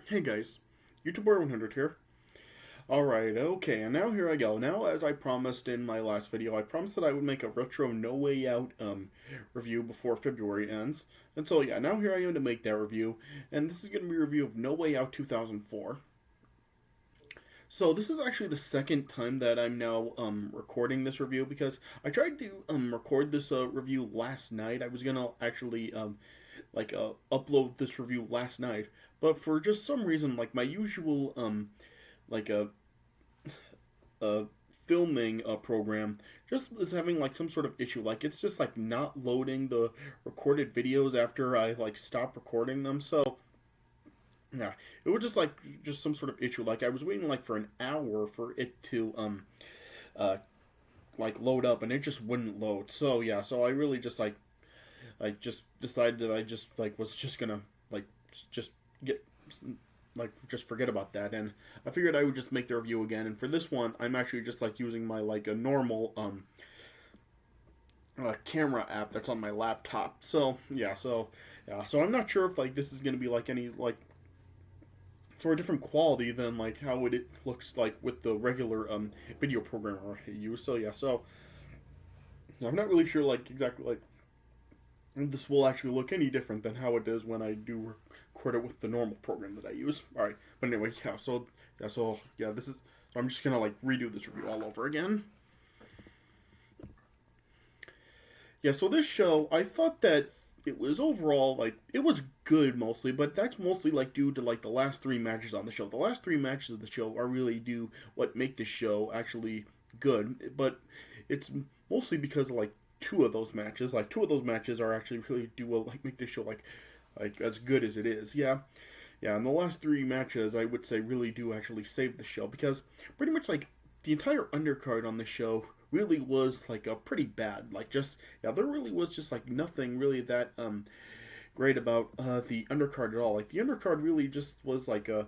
Hey guys, YouTuber 100 here. Alright, okay, and now here I go. Now, as I promised in my last video, I promised that I would make a retro No Way Out review before February ends. And so, yeah, now here I am to make that review, and this is going to be a review of No Way Out 2004. So, this is actually the second time that I'm now recording this review, because I tried to record this review last night. I was going to actually upload this review last night, but for just some reason, like my usual like a a filming program just is having like some sort of issue. Like it's just like not loading the recorded videos after I like stop recording them. So yeah, it was just like just some sort of issue. Like I was waiting like for an hour for it to uh like load up, and it just wouldn't load. So yeah, so I really just like I just decided that I just like was just gonna like just get like just forget about that, and I figured I would just make the review again. And for this one, I'm actually just like using my like a normal camera app that's on my laptop. So I'm not sure if like this is gonna be like any like sort of different quality than like how it looks like with the regular video programmer I use. So I'm not really sure like exactly like this will actually look any different than how it is when I do record it with the normal program that I use. All right, but anyway, this is. So I'm just gonna like redo this review all over again. Yeah, so this show, I thought that it was overall like it was good mostly, but that's mostly like due to like the last three matches on the show. The last three matches of the show are really do what make the show actually good, but it's mostly because of like two of those matches. Like two of those matches are actually really do well like make the show like as good as it is. Yeah, and the last three matches I would say really do actually save the show, because pretty much like the entire undercard on the show really was like a pretty bad. Like just yeah, there really was just like nothing really that great about the undercard at all. Like the undercard really just was like it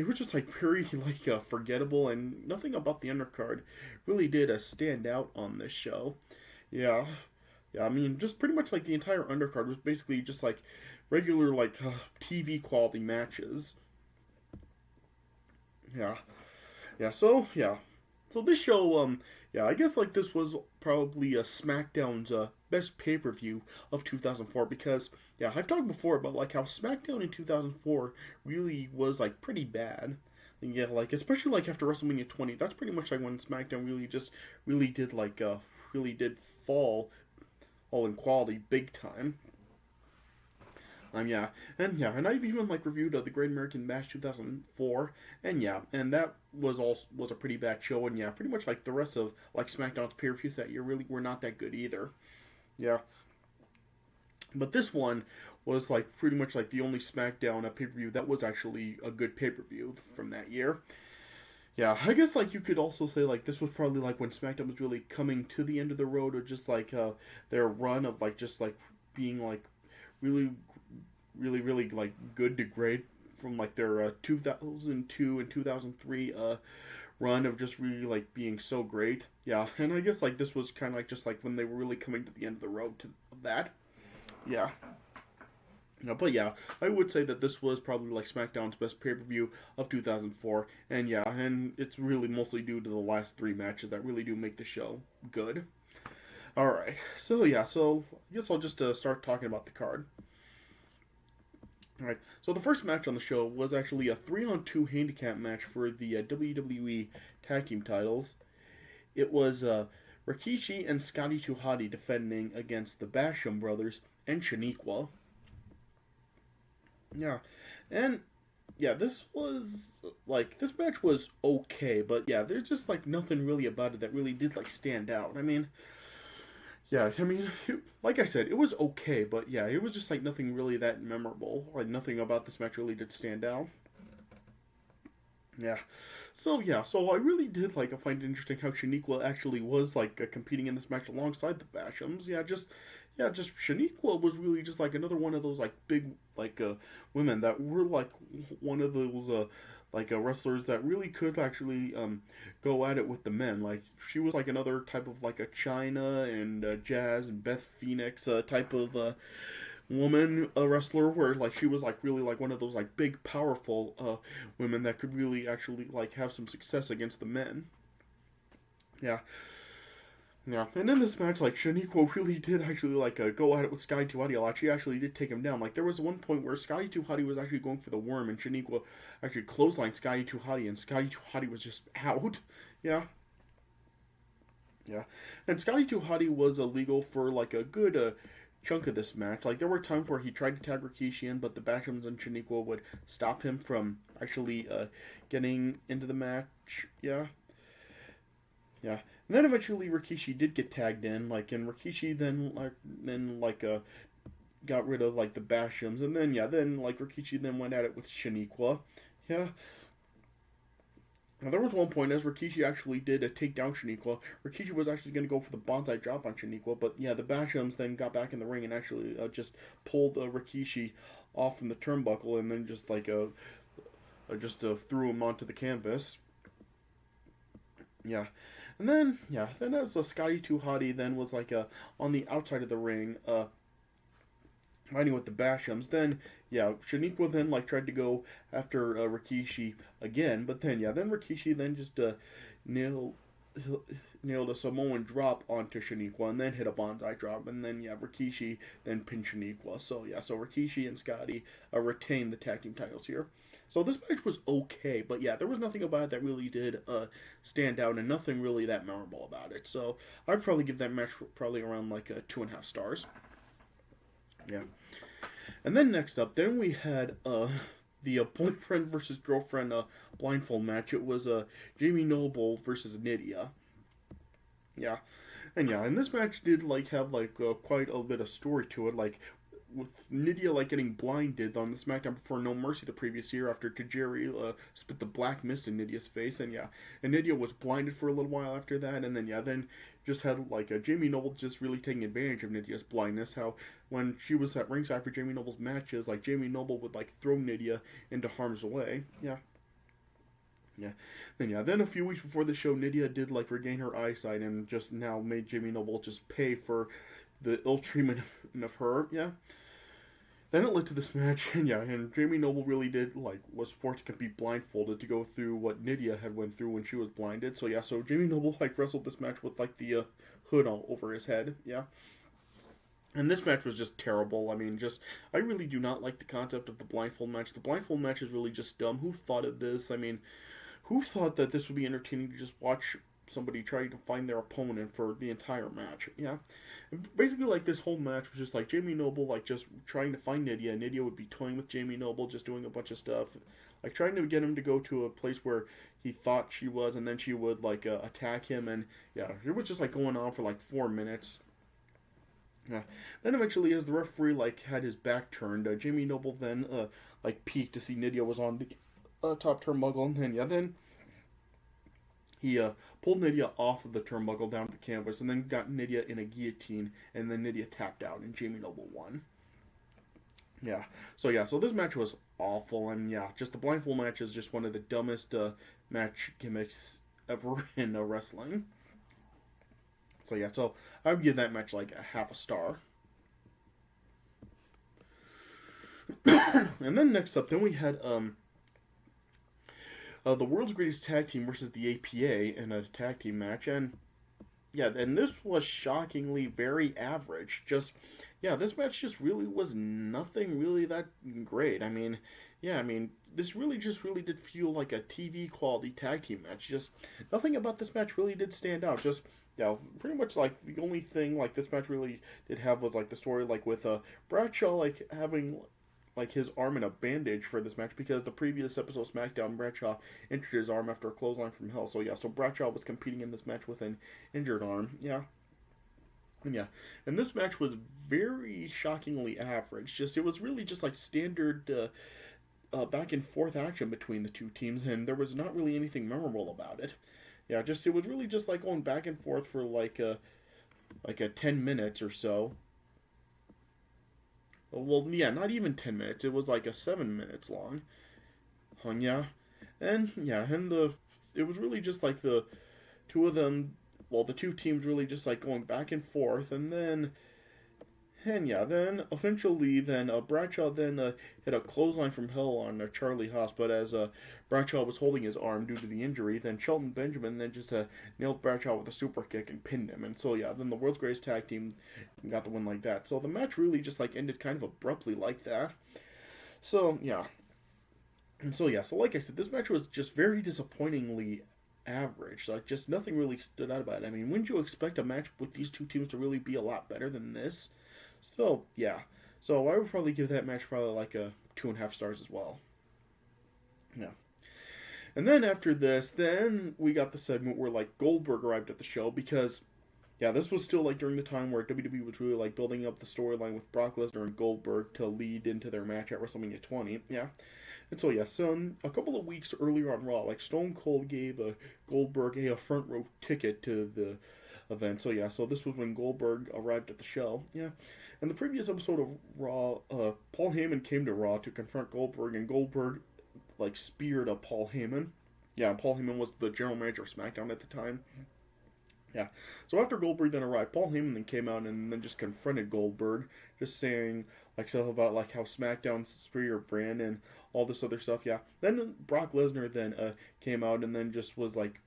was just like very like forgettable, and nothing about the undercard really did stand out on this show. Yeah, yeah. I mean, just pretty much like the entire undercard was basically just like regular like TV quality matches. Yeah, yeah. So this show, yeah, I guess like this was probably a SmackDown's best pay per view of 2004, because yeah, I've talked before about like how SmackDown in 2004 really was like pretty bad. And yeah, like especially like after WrestleMania 20, that's pretty much like when SmackDown really just really did like really did fall all in quality big time. And I've even like reviewed the Great American Bash 2004, and yeah, and that was a pretty bad show, and yeah, pretty much like the rest of like SmackDown's pay per views that year really were not that good either. Yeah, but this one was like pretty much like the only SmackDown pay per view that was actually a good pay per view from that year. Yeah, I guess like you could also say like this was probably like when SmackDown was really coming to the end of the road, or just like their run of like just like being like really really like good to great, from like their 2002 and 2003 run of just really like being so great. Yeah, and I guess like this was kind of like just like when they were really coming to the end of the road to of that. Yeah. Yeah, but yeah, I would say that this was probably like SmackDown's best pay per view of 2004, and yeah, and it's really mostly due to the last three matches that really do make the show good. All right, so I guess I'll just start talking about the card. Alright, so the first match on the show was actually a 3-on-2 handicap match for the WWE Tag Team titles. It was Rikishi and Scotty to Hotty defending against the Basham brothers and Shaniqua. Yeah, and yeah, this match was okay, but yeah, there's just like nothing really about it that really did like stand out. Like I said, it was okay, but yeah, it was just like nothing really that memorable. Like nothing about this match really did stand out. So I really did like find it interesting how Shaniqua actually was like competing in this match alongside the Bashams. Just Shaniqua was really just like another one of those like big like women that were like one of those wrestlers that really could actually go at it with the men. Like she was like another type of like a China and Jazz and Beth Phoenix type of woman wrestler where like she was like really like one of those like big powerful women that could really actually like have some success against the men. Yeah. Yeah, and in this match, like, Shaniqua really did actually, like, go at it with Scotty 2 Hotty a lot. She actually did take him down. Like, there was one point where Scotty 2 Hotty was actually going for the worm, and Shaniqua actually clotheslined Scotty 2 Hotty, and Scotty 2 Hotty was just out. Yeah. Yeah. And Scotty 2 Hotty was illegal for, like, a good chunk of this match. Like, there were times where he tried to tag Rikishi in, but the Bashams and Shaniqua would stop him from actually getting into the match. Yeah. Yeah, and then eventually Rikishi did get tagged in, like, and Rikishi then got rid of like the Bashams, and then like Rikishi then went at it with Shaniqua. Yeah. Now there was one point as Rikishi actually did take down Shaniqua. Rikishi was actually going to go for the bonsai drop on Shaniqua, but yeah, the Bashams then got back in the ring and actually just pulled Rikishi off from the turnbuckle and then just threw him onto the canvas. Yeah. Then as Scotty 2 Hotty then was like on the outside of the ring, fighting with the Bashams. Then Shaniqua then like tried to go after Rikishi again, but then Rikishi then just nailed nailed a Samoan drop onto Shaniqua and then hit a bonsai drop, and then Rikishi then pinned Shaniqua. So Rikishi and Scotty retained the tag team titles here. So this match was okay, but there was nothing about it that really did stand out, and nothing really that memorable about it. So I'd probably give that match probably around like 2.5 stars. Yeah. And then next up, then we had the boyfriend versus girlfriend blindfold match. It was Jamie Noble versus Nidia. Yeah. And this match did like have like quite a bit of story to it, like with Nidia like getting blinded on the SmackDown before No Mercy the previous year after Tajiri spit the black mist in Nidia's face, and Nidia was blinded for a little while after that, and then just had like Jamie Noble just really taking advantage of Nidia's blindness. How when she was at ringside for Jamie Noble's matches, like Jamie Noble would like throw Nidia into harm's way. Then a few weeks before the show, Nidia did like regain her eyesight and just now made Jamie Noble just pay for the ill treatment of her. Then it led to this match, and Jamie Noble really did was forced to be blindfolded to go through what Nidia had went through when she was blinded. So Jamie Noble wrestled this match with the hood all over his head. And this match was just terrible. I mean, I really do not like the concept of the blindfold match. The blindfold match is really just dumb. Who thought of this? I mean, who thought that this would be entertaining to just watch somebody trying to find their opponent for the entire match? And basically, this whole match was just Jamie Noble just trying to find Nidia. Nidia would be toying with Jamie Noble, just doing a bunch of stuff, trying to get him to go to a place where he thought she was, and then she would attack him, and it was just going on for 4 minutes. Then eventually, as the referee had his back turned, Jamie Noble then peeked to see Nidia was on the top turnbuckle, and then he pulled Nidia off of the turnbuckle down to the canvas, and then got Nidia in a guillotine, and then Nidia tapped out, and Jamie Noble won. So this match was awful, and just the blindfold match is just one of the dumbest match gimmicks ever in wrestling. So I would give that match a half a star. And then next up, then we had the World's Greatest Tag Team versus the APA in a tag team match, and this was shockingly very average. This match just really was nothing really that great. I mean, this really did feel like a TV quality tag team match. Just nothing about this match really did stand out. Pretty much the only thing this match really did have was the story with Bradshaw having his arm in a bandage for this match, because the previous episode of SmackDown, Bradshaw injured his arm after a clothesline from Hell. So Bradshaw was competing in this match with an injured arm. And this match was very shockingly average. It was really just standard back and forth action between the two teams, and there was not really anything memorable about it. It was really just going back and forth for a 10 minutes or so. Well, not even 10 minutes. It was 7 minutes long. And it was really just the two of them, the two teams really just going back and forth, and then And yeah, then eventually, then Bradshaw then hit a clothesline from hell on Charlie Haas, but as Bradshaw was holding his arm due to the injury, then Shelton Benjamin then just nailed Bradshaw with a super kick and pinned him. And so yeah, then the World's Greatest Tag Team got the win like that. So the match really just like ended kind of abruptly like that. So yeah, and so yeah, so like I said, this match was just very disappointingly average. Like just nothing really stood out about it. I mean, wouldn't you expect a match with these two teams to really be a lot better than this? So yeah, so I would probably give that match probably like a 2.5 stars as well. Yeah. And then after this, then we got the segment where like Goldberg arrived at the show because yeah, this was still like during the time where WWE was really like building up the storyline with Brock Lesnar and Goldberg to lead into their match at WrestleMania 20. Yeah. And so yeah, so a couple of weeks earlier on Raw, like Stone Cold gave Goldberg a front row ticket to the event. So yeah, so this was when Goldberg arrived at the show. Yeah. In the previous episode of Raw, Paul Heyman came to Raw to confront Goldberg, and Goldberg like speared Paul Heyman. Yeah, Paul Heyman was the general manager of SmackDown at the time. Yeah. So after Goldberg then arrived, Paul Heyman then came out and then just confronted Goldberg, just saying like stuff about like how SmackDown's superior brand and all this other stuff. Yeah. Then Brock Lesnar then came out and then just was like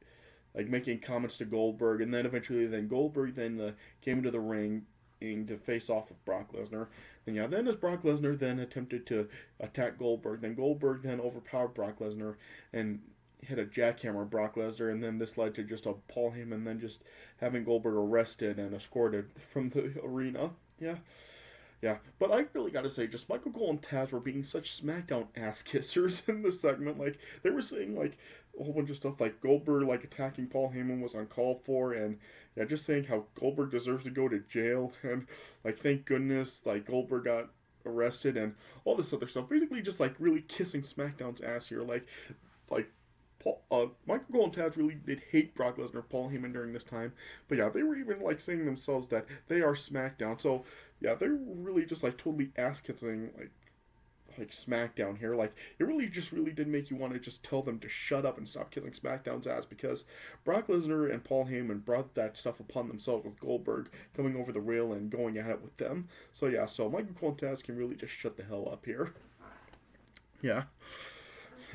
making comments to Goldberg, and then eventually then Goldberg then came into the ring to face off with Brock Lesnar. And yeah, then as Brock Lesnar then attempted to attack Goldberg, then Goldberg then overpowered Brock Lesnar and hit a jackhammer Brock Lesnar, and then this led to just a Paul Heyman then just having Goldberg arrested and escorted from the arena. Yeah. Yeah, but I really gotta say, just Michael Cole and Taz were being such SmackDown ass kissers in this segment. Like, they were saying, like, a whole bunch of stuff, like Goldberg, like, attacking Paul Heyman was uncalled for, and, yeah, just saying how Goldberg deserves to go to jail, and, like, thank goodness, like, Goldberg got arrested, and all this other stuff. Basically, just, like, really kissing SmackDown's ass here. Like, Michael Cole and Taz really did hate Brock Lesnar, Paul Heyman during this time, but yeah, they were even like saying themselves that they are SmackDown. So yeah, they're really just like totally ass kissing like SmackDown here. Like it really just really did make you want to just tell them to shut up and stop kissing SmackDown's ass, because Brock Lesnar and Paul Heyman brought that stuff upon themselves with Goldberg coming over the rail and going at it with them. So yeah, so Michael Cole and Taz can really just shut the hell up here. Yeah,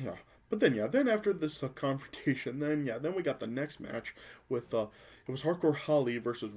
yeah. But then, yeah, then after this confrontation, then we got the next match with, it was Hardcore Holly versus